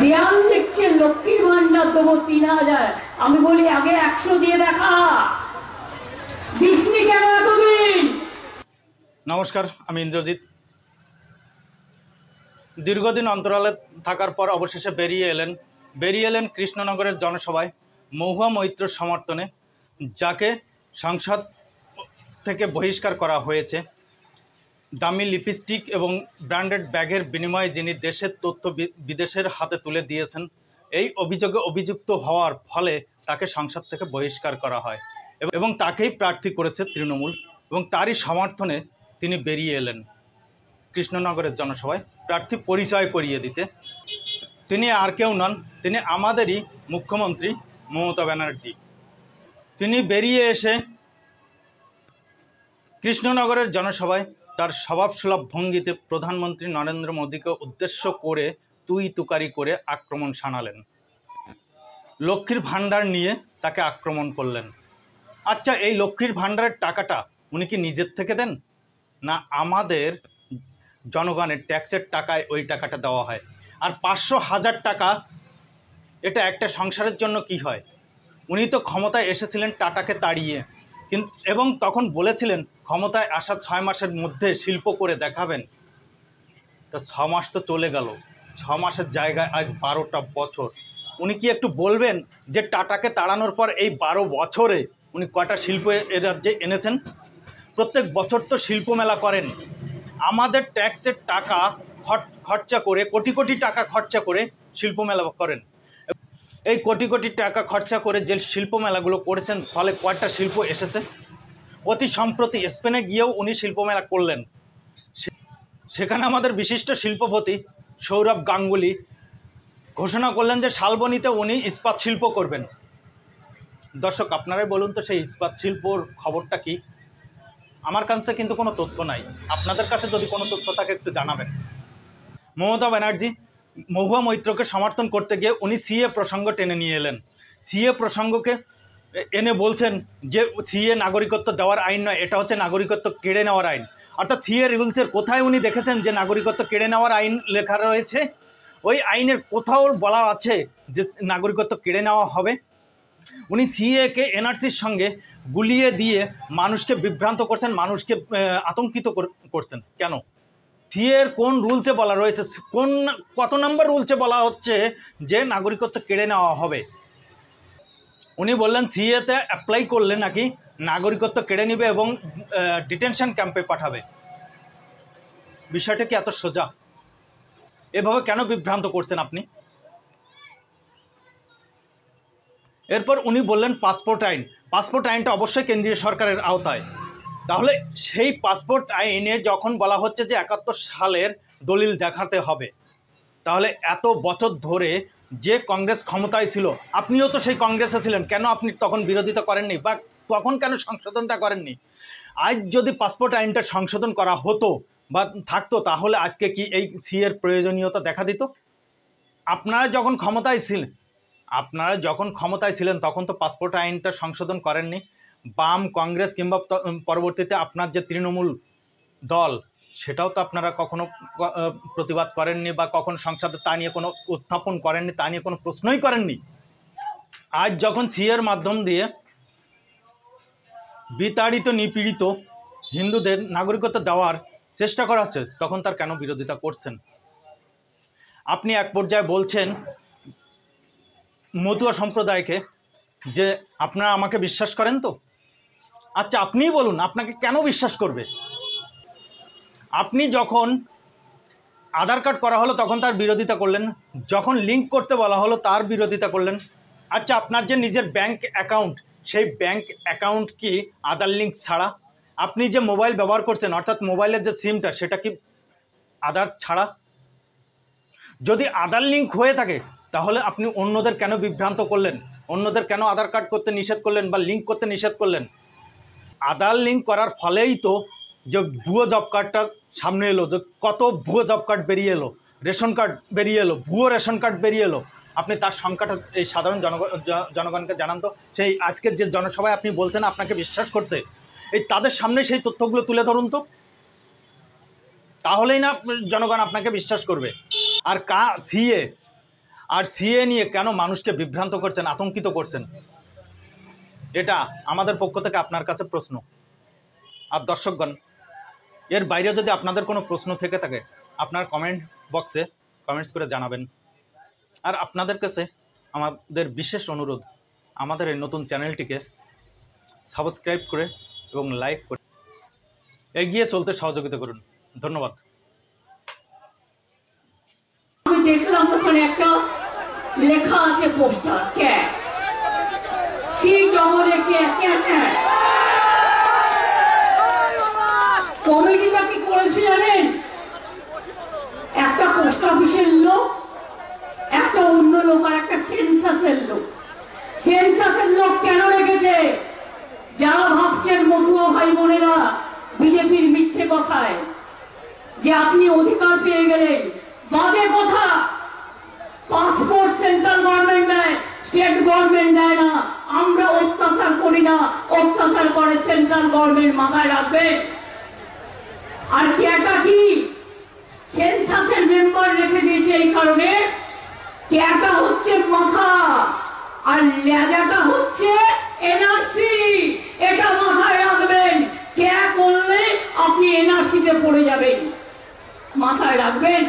দেয়াল লিখছে লক্ষ্মীর ভান্ডার দেবো 3000। আমি বলি আগে 100 দিয়ে দেখা, দিসনি কেন এতদিন? নমস্কার, আমি ইন্দ্রজিৎ। দীর্ঘদিন অন্তরালে থাকার পর অবশেষে বেরিয়ে এলেন কৃষ্ণনগরের জনসভায় মহুয়া মৈত্রর সমর্থনে, যাকে সংসদ থেকে বহিষ্কার করা হয়েছে। দামি লিপস্টিক এবং ব্র্যান্ডেড ব্যাগের বিনিময়ে যিনি দেশের তথ্য বিদেশের হাতে তুলে দিয়েছেন, এই অভিযোগে অভিযুক্ত হওয়ার ফলে তাকে সংসদ থেকে বহিষ্কার করা হয় এবং তাকেই প্রার্থী করেছে তৃণমূল, এবং তারই সমর্থনে তিনি বেরিয়ে এলেন কৃষ্ণনগরের জনসভায় প্রার্থী পরিচয় করিয়ে দিতে। তিনি আর কেউ নন, তিনি আমাদেরই মুখ্যমন্ত্রী মমতা ব্যানার্জি। তিনি বেরিয়ে এসে কৃষ্ণনগরের জনসভায় তার স্বভাবসুলভ ভঙ্গিতে প্রধানমন্ত্রী নরেন্দ্র মোদীকে উদ্দেশ্য করে তুই তুকারি করে আক্রমণ শানালেন। লক্ষ্মীর ভাণ্ডার নিয়ে তাকে আক্রমণ করলেন। আচ্ছা, এই লক্ষ্মীর ভাণ্ডারের টাকাটা উনি কি নিজের থেকে দেন, না আমাদের জনগণের ট্যাক্সের টাকায় ওই টাকাটা দেওয়া হয়? আর 500,000 টাকা এটা একটা সংসারের জন্য কি হয়? উনি তো ক্ষমতায় এসেছিলেন টাটাকে তাড়িয়ে, কিন্তু এবং তখন বলেছিলেন ক্ষমতায় আসার 6 মাসের মধ্যে শিল্প করে দেখাবেন। তা 6 মাস তো চলে গেল, 6 মাসের জায়গায় আজ 12টা বছর। উনি কি একটু বলবেন যে টাটাকে তাড়ানোর পর এই 12 বছরে উনি কয়টা শিল্প এ রাজ্যে এনেছেন? প্রত্যেক বছর তো শিল্প মেলা করেন, আমাদের ট্যাক্সের টাকা খরচা করে, কোটি কোটি টাকা খরচা করে শিল্প মেলা করেন। এই কোটি কোটি টাকা খরচা করে যে শিল্প মেলাগুলো করেছেন, ফলে কয়টা শিল্প এসেছে? অতি সম্প্রতি স্পেনে গিয়েও উনি শিল্প মেলা করলেন। সেখানে আমাদের বিশিষ্ট শিল্পপতি সৌরভ গাঙ্গুলি ঘোষণা করলেন যে শালবনীতে উনি ইস্পাত শিল্প করবেন। দর্শক, আপনারাই বলুন তো সেই ইস্পাত শিল্পর খবরটা কি? আমার কাছে কিন্তু কোনো তথ্য নাই। আপনাদের কাছে যদি কোনো তথ্য থাকে একটু জানাবেন। মমতা ব্যানার্জি মহুয়া মৈত্রকে সমর্থন করতে গিয়ে উনি সিএ প্রসঙ্গ টেনে নিয়ে এলেন। সিএ প্রসঙ্গকে এনে বলছেন যে সিএ নাগরিকত্ব দেওয়ার আইন নয়, এটা হচ্ছে নাগরিকত্ব কেড়ে নেওয়ার আইন। অর্থাৎ সিএ রুলসের কোথায় উনি দেখেছেন যে নাগরিকত্ব কেড়ে নেওয়ার আইন লেখা রয়েছে? ওই আইনের কোথাও বলা আছে যে নাগরিকত্ব কেড়ে নেওয়া হবে? উনি সিএকে এনআরসির সঙ্গে গুলিয়ে দিয়ে মানুষকে বিভ্রান্ত করছেন, মানুষকে আতঙ্কিত করছেন। কেন? সিএর কোন রুলসে বলা রয়েছে, কত নম্বর রুলসে বলা হচ্ছে যে নাগরিকত্ব কেড়ে নেওয়া হবে? উনি বললেন সিএতে অ্যাপ্লাই করলে নাকি নাগরিকত্ব কেড়ে নেবে এবং ডিটেনশন ক্যাম্পে পাঠাবে। বিষয়টা কি এত সোজা? এভাবে কেন বিভ্রান্ত করছেন আপনি? এরপর উনি বললেন পাসপোর্ট আইনটা অবশ্যই কেন্দ্রীয় সরকারের আওতায়। তাহলে সেই পাসপোর্ট আইনে যখন বলা হচ্ছে যে 71 সালের দলিল দেখাতে হবে, তাহলে এত বছর ধরে যে কংগ্রেস ক্ষমতায় ছিল, আপনিও তো সেই কংগ্রেসে ছিলেন, কেন আপনি তখন বিরোধিতা করেননি বা তখন কেন সংশোধনটা করেননি? আজ যদি পাসপোর্ট আইনটা সংশোধন করা হতো বা থাকতো, তাহলে আজকে কি এই সিএর প্রয়োজনীয়তা দেখা দিত? আপনারা যখন ক্ষমতায় ছিলেন তখন তো পাসপোর্ট আইনটা সংশোধন করেননি। বাম, কংগ্রেস কিংবা পরবর্তীতে আপনার যে তৃণমূল দল, সেটাও তো আপনারা কখনো প্রতিবাদ করেননি বা কখন সংসদে তা নিয়ে কোনো উত্থাপন করেননি, তা নিয়ে কোনো প্রশ্নই করেননি। আজ যখন সিএর মাধ্যম দিয়ে বিতাড়িত নিপীড়িত হিন্দুদের নাগরিকত্ব দেওয়ার চেষ্টা করা হচ্ছে, তখন তার কেন বিরোধিতা করছেন? আপনি এক পর্যায়ে বলছেন মতুয়া সম্প্রদায়কে যে আপনারা আমাকে বিশ্বাস করেন তো? আচ্ছা, আপনিই বলুন, আপনাকে কেন বিশ্বাস করবে? আপনি যখন আধার কার্ড করা হলো তখন তার বিরোধিতা করলেন, যখন লিঙ্ক করতে বলা হলো তার বিরোধিতা করলেন। আচ্ছা, আপনার যে নিজের ব্যাংক অ্যাকাউন্ট, সেই ব্যাংক অ্যাকাউন্ট কি আধার লিঙ্ক ছাড়া? আপনি যে মোবাইল ব্যবহার করছেন, অর্থাৎ মোবাইলের যে সিমটা, সেটা কি আধার ছাড়া? যদি আধার লিঙ্ক হয়ে থাকে তাহলে আপনি অন্যদের কেন বিভ্রান্ত করলেন? অন্যদের কেন আধার কার্ড করতে নিষেধ করলেন বা লিঙ্ক করতে নিষেধ করলেন? আধার লিঙ্ক করার ফলেই তো যে ভুয়ো জব কার্ডটা সামনে এলো, যে কত ভুয়ো জব কার্ড বেরিয়ে এলো, রেশন কার্ড বেরিয়ে এলো, ভুয়ো রেশন কার্ড বেরিয়ে এলো। আপনি তার সংখ্যাটা এই সাধারণ জনগণকে জানান তো। সেই আজকের যে জনসভায় আপনি বলছেন আপনাকে বিশ্বাস করতে, এই তাদের সামনে সেই তথ্যগুলো তুলে ধরুন তো, তাহলেই না জনগণ আপনাকে বিশ্বাস করবে। আর সিএ, আর সিএ নিয়ে কেন মানুষকে বিভ্রান্ত করছেন, আতঙ্কিত করছেন, এটা আমাদের পক্ষ থেকে আপনার কাছে প্রশ্ন। আর দর্শকগণ, এর বাইরে যদি আপনাদের কোনো প্রশ্ন থেকে থাকে আপনার কমেন্ট বক্সে কমেন্টস করে জানাবেন। আর আপনাদের কাছে আমাদের বিশেষ অনুরোধ, আমাদের এই নতুন চ্যানেলটিকে সাবস্ক্রাইব করে এবং লাইক করে এগিয়ে চলতে সহযোগিতা করুন। ধন্যবাদ। আমি দেখলাম ওখানে একটা লেখা আছে পোস্টার, ক্যাট ক্যাট। কমিটিটা কি করেছে জানেন? একটা পোস্ট অফিসের লোক, একটা অন্য লোক, আর একটা সেন্সাসের লোক। সেন্সাসের লোক কেন রেখেছে? যারা ভাবছেন মতুয়া ভাই বোনেরা বিজেপির মিথ্যে কথায় যে আপনি অধিকার পেয়ে গেলেন, বাজে কথা। পাসপোর্ট সেন্ট্রাল গভর্নমেন্ট দেয়, স্টেট গভর্নমেন্ট দেয় না। আমরা অত্যাচার করি না, অত্যাচার করে সেন্ট্রাল গভর্নমেন্ট, মাথায় রাখবেন। আর ক্যাটা কি? সেন্সাসের মেম্বার রেখে দিয়েছে এই কারণে, ক্যাটা হচ্ছে মাথা আর লেজাটা হচ্ছে এনআরসি। এটা মাথায় রাখবেন। ক্যা করলে আপনি এনআরসিতে পড়ে যাবেন, মাথায় রাখবেন।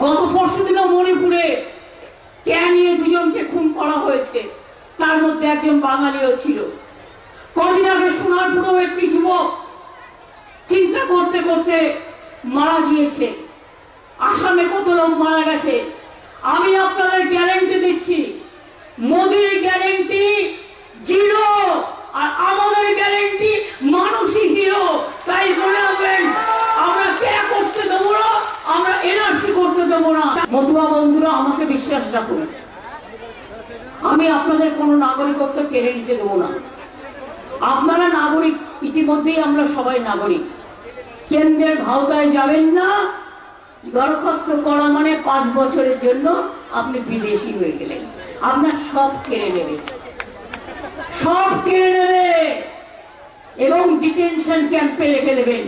গত পরশুদিনও মণিপুরে ক্যা নিয়ে দুজনকে খুন করা হয়েছে, তার মধ্যে একজন বাঙালিও ছিল। কদিন আগে সোনারপুরেও একটি যুবক চিন্তা করতে করতে মারা গিয়েছে। আসামে কত লোক মারা গেছে। আমি আপনাদের গ্যারেন্টি দিচ্ছি, মোদির গ্যারেন্টি জিরো আর আমাদের গ্যারেন্টি মানুষই হিরো। তাই মনে রাখবেন, আমরা ক্যা করতে দেবো না, আমরা এনআরসি করতে দেবো না। মতুয়া বন্ধুরা, আমাকে বিশ্বাস রাখুন, আমি আপনাদের কোনো নাগরিকত্ব কেড়ে নিতে দেবো না। আপনারা নাগরিক, ইতিমধ্যেই আমরা সবাই নাগরিক। কেন্দ্রের ভাওতায় যাবেন না। দরখাস্ত করা মানে 5 বছরের জন্য আপনি বিদেশি হয়ে গেলেন। আপনার সব কেড়ে নেবে, সব কেড়ে নেবে এবং ডিটেনশন ক্যাম্পে রেখে দেবেন।